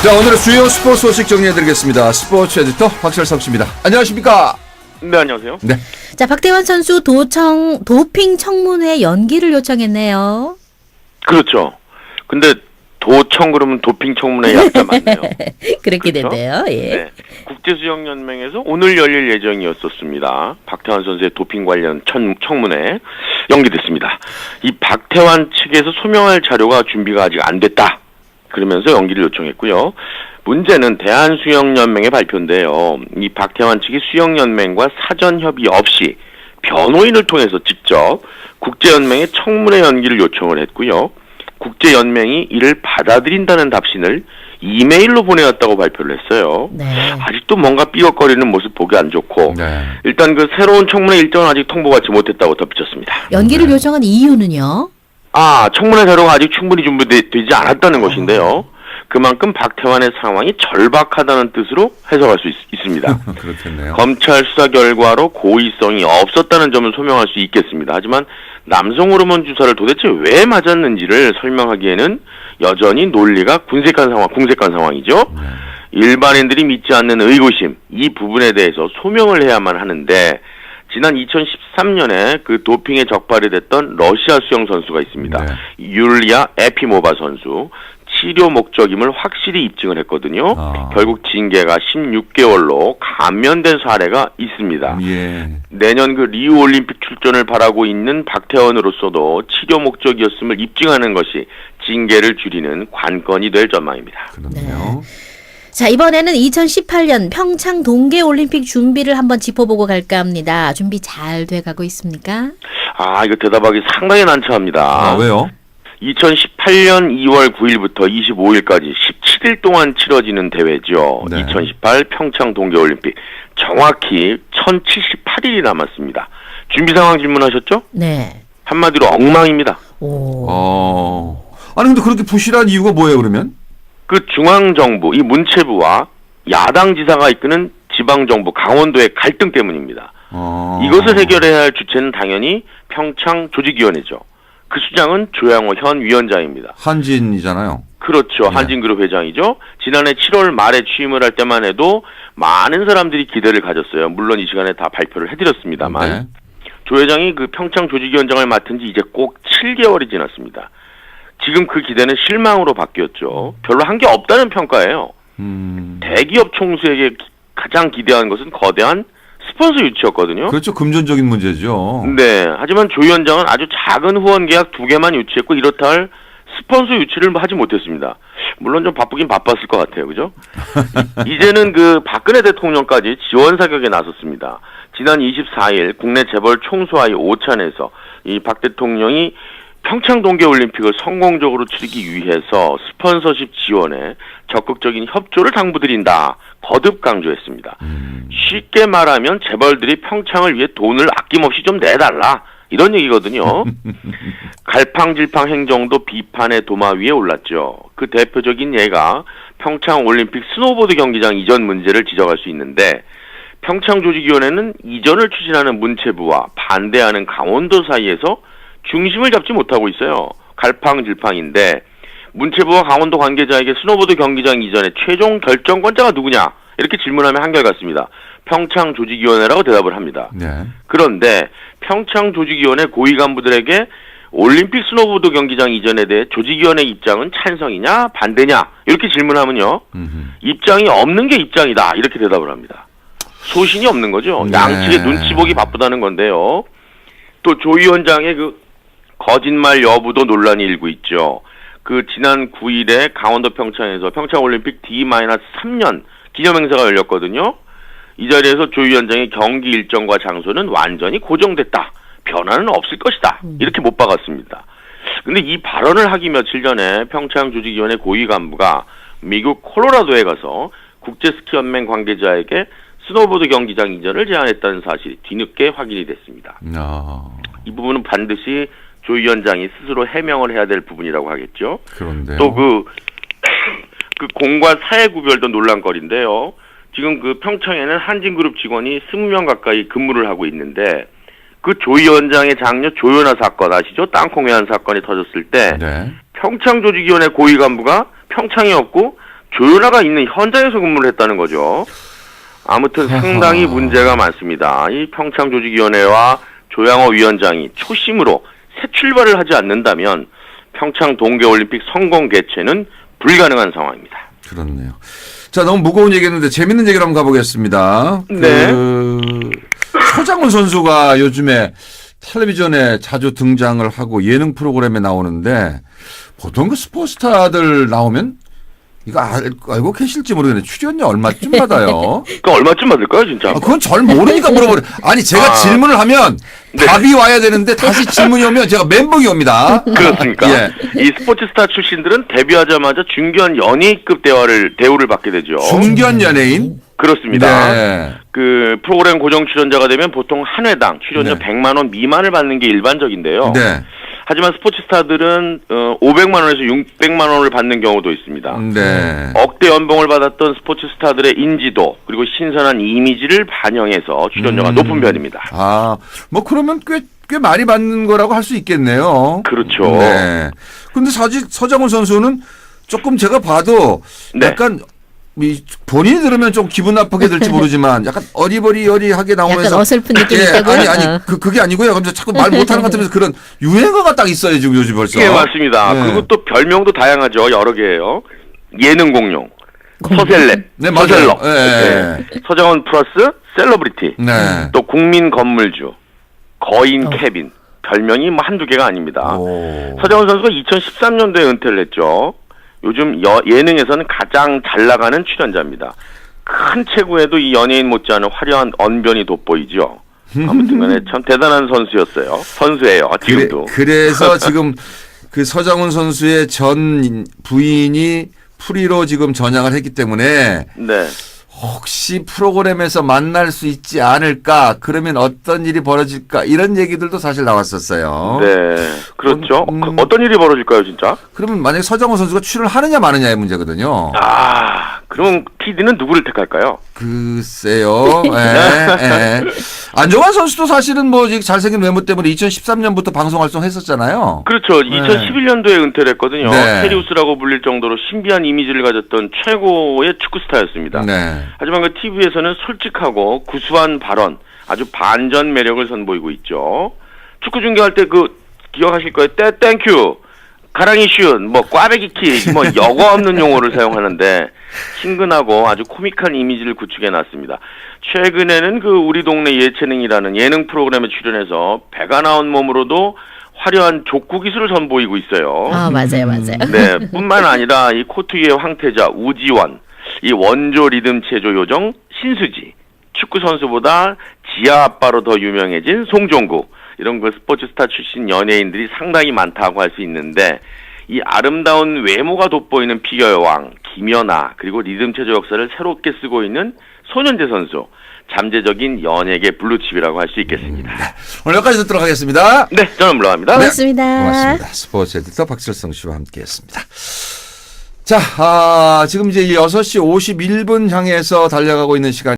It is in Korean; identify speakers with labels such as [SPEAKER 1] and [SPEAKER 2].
[SPEAKER 1] 자, 오늘의 주요 스포츠 소식 정리해드리겠습니다. 스포츠 에디터 박철성 씨입니다. 안녕하십니까?
[SPEAKER 2] 네, 안녕하세요.
[SPEAKER 1] 네.
[SPEAKER 3] 자, 박태환 선수 도핑 청문회 연기를 요청했네요.
[SPEAKER 2] 그렇죠. 근데 도청 그러면 도핑 청문회 약자 맞네요.
[SPEAKER 3] 그렇게
[SPEAKER 2] 그렇죠?
[SPEAKER 3] 됐네요. 예.
[SPEAKER 2] 네. 국제수영연맹에서 오늘 열릴 예정이었었습니다. 박태환 선수의 도핑 관련 청문회 연기됐습니다. 이 박태환 측에서 소명할 자료가 준비가 아직 안 됐다. 그러면서 연기를 요청했고요. 문제는 대한수영연맹의 발표인데요. 이 박태환 측이 수영연맹과 사전 협의 없이 변호인을 통해서 직접 국제연맹에 청문회 연기를 요청을 했고요. 국제연맹이 이를 받아들인다는 답신을 이메일로 보내왔다고 발표를 했어요.
[SPEAKER 3] 네.
[SPEAKER 2] 아직도 뭔가 삐걱거리는 모습 보기 안 좋고
[SPEAKER 1] 네.
[SPEAKER 2] 일단 그 새로운 청문회 일정은 아직 통보받지 못했다고 덧붙였습니다.
[SPEAKER 3] 연기를 요청한 이유는요?
[SPEAKER 2] 청문회 자료가 아직 충분히 준비되지 않았다는 것인데요. 그만큼 박태환의 상황이 절박하다는 뜻으로 해석할 수 있습니다.
[SPEAKER 1] 그렇겠네요.
[SPEAKER 2] 검찰 수사 결과로 고의성이 없었다는 점을 소명할 수 있겠습니다. 하지만 남성 호르몬 주사를 도대체 왜 맞았는지를 설명하기에는 여전히 논리가 궁색한 상황이죠.
[SPEAKER 1] 네.
[SPEAKER 2] 일반인들이 믿지 않는 의구심, 이 부분에 대해서 소명을 해야만 하는데 지난 2013년에 그 도핑에 적발이 됐던 러시아 수영 선수가 있습니다.
[SPEAKER 1] 네.
[SPEAKER 2] 율리아 에피모바 선수. 치료 목적임을 확실히 입증을 했거든요. 결국 징계가 16개월로 감면된 사례가 있습니다.
[SPEAKER 1] 예.
[SPEAKER 2] 내년 그 리우 올림픽 출전을 바라고 있는 박태환으로서도 치료 목적이었음을 입증하는 것이 징계를 줄이는 관건이 될 전망입니다.
[SPEAKER 1] 그렇네요.
[SPEAKER 3] 자, 이번에는 2018년 평창 동계올림픽 준비를 한번 짚어보고 갈까 합니다. 준비 잘 돼가고 있습니까?
[SPEAKER 2] 이거 대답하기 상당히 난처합니다.
[SPEAKER 1] 왜요?
[SPEAKER 2] 2018년 2월 9일부터 25일까지 17일 동안 치러지는 대회죠.
[SPEAKER 1] 네.
[SPEAKER 2] 2018 평창 동계올림픽. 정확히 1078일이 남았습니다. 준비 상황 질문하셨죠?
[SPEAKER 3] 네.
[SPEAKER 2] 한마디로 엉망입니다.
[SPEAKER 3] 오.
[SPEAKER 1] 아니, 근데 그렇게 부실한 이유가 뭐예요, 그러면?
[SPEAKER 2] 그 중앙정부, 이 문체부와 야당 지사가 이끄는 지방정부, 강원도의 갈등 때문입니다. 이것을 해결해야 할 주체는 당연히 평창 조직위원회죠. 그 수장은 조양호 현 위원장입니다.
[SPEAKER 1] 한진이잖아요.
[SPEAKER 2] 그렇죠.
[SPEAKER 1] 네.
[SPEAKER 2] 한진그룹 회장이죠. 지난해 7월 말에 취임을 할 때만 해도 많은 사람들이 기대를 가졌어요. 물론 이 시간에 다 발표를 해드렸습니다만.
[SPEAKER 1] 네.
[SPEAKER 2] 조 회장이 그 평창 조직위원장을 맡은 지 이제 꼭 7개월이 지났습니다. 지금 그 기대는 실망으로 바뀌었죠. 별로 한 게 없다는 평가예요. 대기업 총수에게 가장 기대한 것은 거대한 스폰서 유치였거든요.
[SPEAKER 1] 그렇죠. 금전적인 문제죠.
[SPEAKER 2] 네. 하지만 조 위원장은 아주 작은 후원 계약 2개만 유치했고 이렇다 할 스폰서 유치를 하지 못했습니다. 물론 좀 바쁘긴 바빴을 것 같아요. 그죠? 이제는 그 박근혜 대통령까지 지원 사격에 나섰습니다. 지난 24일 국내 재벌 총수와의 오찬에서 이 박 대통령이 평창 동계올림픽을 성공적으로 치르기 위해서 스폰서십 지원에 적극적인 협조를 당부드린다. 거듭 강조했습니다. 쉽게 말하면 재벌들이 평창을 위해 돈을 아낌없이 좀 내달라. 이런 얘기거든요. 갈팡질팡 행정도 비판의 도마 위에 올랐죠. 그 대표적인 예가 평창 올림픽 스노보드 경기장 이전 문제를 지적할 수 있는데 평창조직위원회는 이전을 추진하는 문체부와 반대하는 강원도 사이에서 중심을 잡지 못하고 있어요. 갈팡질팡인데 문체부와 강원도 관계자에게 스노보드 경기장 이전의 최종 결정권자가 누구냐 이렇게 질문하면 한결같습니다. 평창조직위원회라고 대답을 합니다.
[SPEAKER 1] 네.
[SPEAKER 2] 그런데 평창조직위원회 고위 간부들에게 올림픽 스노보드 경기장 이전에 대해 조직위원회 입장은 찬성이냐 반대냐 이렇게 질문하면요. 입장이 없는 게 입장이다 이렇게 대답을 합니다. 소신이 없는 거죠.
[SPEAKER 1] 네.
[SPEAKER 2] 양측의 눈치 보기 바쁘다는 건데요. 또 조 위원장의 그 거짓말 여부도 논란이 일고 있죠. 그 지난 9일에 강원도 평창에서 평창올림픽 D-3년 기념행사가 열렸거든요. 이 자리에서 조 위원장의 경기 일정과 장소는 완전히 고정됐다. 변화는 없을 것이다. 이렇게 못 박았습니다. 근데 이 발언을 하기 며칠 전에 평창조직위원회 고위 간부가 미국 콜로라도에 가서 국제스키연맹 관계자에게 스노보드 경기장 이전을 제안했다는 사실이 뒤늦게 확인이 됐습니다. 이 부분은 반드시 조 위원장이 스스로 해명을 해야 될 부분이라고 하겠죠.
[SPEAKER 1] 그런데요.
[SPEAKER 2] 또 그 공과 사회 구별도 논란거리인데요. 지금 그 평창에는 한진그룹 직원이 20명 가까이 근무를 하고 있는데 그 조 위원장의 장녀 조연아 사건 아시죠? 땅콩 외환 사건이 터졌을 때
[SPEAKER 1] 네.
[SPEAKER 2] 평창조직위원회 고위 간부가 평창에 없고 조연아가 있는 현장에서 근무를 했다는 거죠. 아무튼 상당히 문제가 많습니다. 이 평창조직위원회와 조양호 위원장이 초심으로 새 출발을 하지 않는다면 평창 동계올림픽 성공 개최는 불가능한 상황입니다.
[SPEAKER 1] 그렇네요. 자, 너무 무거운 얘기했는데 재밌는 얘기를 한번 가보겠습니다.
[SPEAKER 2] 네.
[SPEAKER 1] 서장훈 선수가 요즘에 텔레비전에 자주 등장을 하고 예능 프로그램에 나오는데 보통 그 스포츠스타들 나오면 이거 알고 계실지 모르겠네. 출연료 얼마쯤 받아요?
[SPEAKER 2] 그 얼마쯤 받을까요, 진짜?
[SPEAKER 1] 그건 잘 모르니까 물어보래. 아니, 제가 질문을 하면
[SPEAKER 2] 네.
[SPEAKER 1] 답이 와야 되는데 다시 질문이 오면 제가 멘붕이 옵니다.
[SPEAKER 2] 그렇습니까?
[SPEAKER 1] 예.
[SPEAKER 2] 이 스포츠 스타 출신들은 데뷔하자마자 중견 연예인급 대우를 받게 되죠.
[SPEAKER 1] 중견 연예인?
[SPEAKER 2] 그렇습니다.
[SPEAKER 1] 네.
[SPEAKER 2] 그 프로그램 고정 출연자가 되면 보통 한 회당 출연료
[SPEAKER 1] 네.
[SPEAKER 2] 100만 원 미만을 받는 게 일반적인데요.
[SPEAKER 1] 네.
[SPEAKER 2] 하지만 스포츠 스타들은 500만 원에서 600만 원을 받는 경우도 있습니다.
[SPEAKER 1] 네.
[SPEAKER 2] 억대 연봉을 받았던 스포츠 스타들의 인지도 그리고 신선한 이미지를 반영해서 출연료가 높은 편입니다.
[SPEAKER 1] 아, 뭐 그러면 꽤 많이 받는 거라고 할 수 있겠네요.
[SPEAKER 2] 그렇죠.
[SPEAKER 1] 네. 근데 사실 서장훈 선수는 조금 제가 봐도
[SPEAKER 2] 네.
[SPEAKER 1] 약간 본인이 들으면 좀 기분 나쁘게 될지 모르지만 약간 어리버리하게 나오면서
[SPEAKER 3] 약간 어설픈 느낌이 있다고요?
[SPEAKER 1] 아니 그게 아니고요. 그러면서 자꾸 말 못하는 것 같으면서 그런 유행어가 딱 있어요 지금 요즘 벌써.
[SPEAKER 2] 예, 맞습니다.
[SPEAKER 1] 네.
[SPEAKER 2] 그리고 또 별명도 다양하죠. 여러 개예요. 예능 공룡, 서셀렙,
[SPEAKER 1] 네, 맞아요.
[SPEAKER 2] 서셀러,
[SPEAKER 1] 네.
[SPEAKER 2] 네. 서장훈 플러스 셀러브리티,
[SPEAKER 1] 네.
[SPEAKER 2] 또 국민 건물주, 거인 케빈, 별명이 뭐 한두 개가 아닙니다.
[SPEAKER 1] 오.
[SPEAKER 2] 서장훈 선수가 2013년도에 은퇴를 했죠. 요즘 예능에서는 가장 잘 나가는 출연자입니다. 큰 체구에도 이 연예인 못지않은 화려한 언변이 돋보이죠. 아무튼 간에 참 대단한 선수예요. 지금도.
[SPEAKER 1] 그래서 지금 그 서장훈 선수의 전 부인이 프리로 지금 전향을 했기 때문에
[SPEAKER 2] 네.
[SPEAKER 1] 혹시 프로그램에서 만날 수 있지 않을까? 그러면 어떤 일이 벌어질까? 이런 얘기들도 사실 나왔었어요.
[SPEAKER 2] 네. 그렇죠. 어떤 일이 벌어질까요, 진짜?
[SPEAKER 1] 그러면 만약에 서장훈 선수가 출연을 하느냐 마느냐의 문제거든요.
[SPEAKER 2] 그럼 PD는 누구를 택할까요?
[SPEAKER 1] 글쎄요. 예. 안정환 선수도 사실은 뭐 잘생긴 외모 때문에 2013년부터 방송 활동했었잖아요.
[SPEAKER 2] 그렇죠. 2011년도에 은퇴를 했거든요.
[SPEAKER 1] 네.
[SPEAKER 2] 테리우스라고 불릴 정도로 신비한 이미지를 가졌던 최고의 축구 스타였습니다.
[SPEAKER 1] 네.
[SPEAKER 2] 하지만 그 TV에서는 솔직하고 구수한 발언, 아주 반전 매력을 선보이고 있죠. 축구 중계할 때 기억하실 거예요. 땡큐, 가랑이 슛, 꽈배기 킥, 여과 없는 용어를 사용하는데 친근하고 아주 코믹한 이미지를 구축해놨습니다. 최근에는 우리 동네 예체능이라는 예능 프로그램에 출연해서 배가 나온 몸으로도 화려한 족구 기술을 선보이고 있어요.
[SPEAKER 3] 맞아요.
[SPEAKER 2] 네, 뿐만 아니라 이 코트 위의 황태자 우지원, 이 원조 리듬 체조 요정 신수지, 축구 선수보다 지아 아빠로 더 유명해진 송종구, 이런 스포츠 스타 출신 연예인들이 상당히 많다고 할 수 있는데 이 아름다운 외모가 돋보이는 피겨의 왕 김연아, 그리고 리듬 체조 역사를 새롭게 쓰고 있는 손현재 선수, 잠재적인 연예계 블루칩이라고 할 수 있겠습니다.
[SPEAKER 1] 오늘 여기까지 듣도록 하겠습니다.
[SPEAKER 2] 네, 저는 물러갑니다.
[SPEAKER 3] 고맙습니다.
[SPEAKER 1] 고맙습니다. 스포츠 에디터 박철성 씨와 함께했습니다. 자, 지금 이제 6시 51분 향해서 달려가고 있는 시간.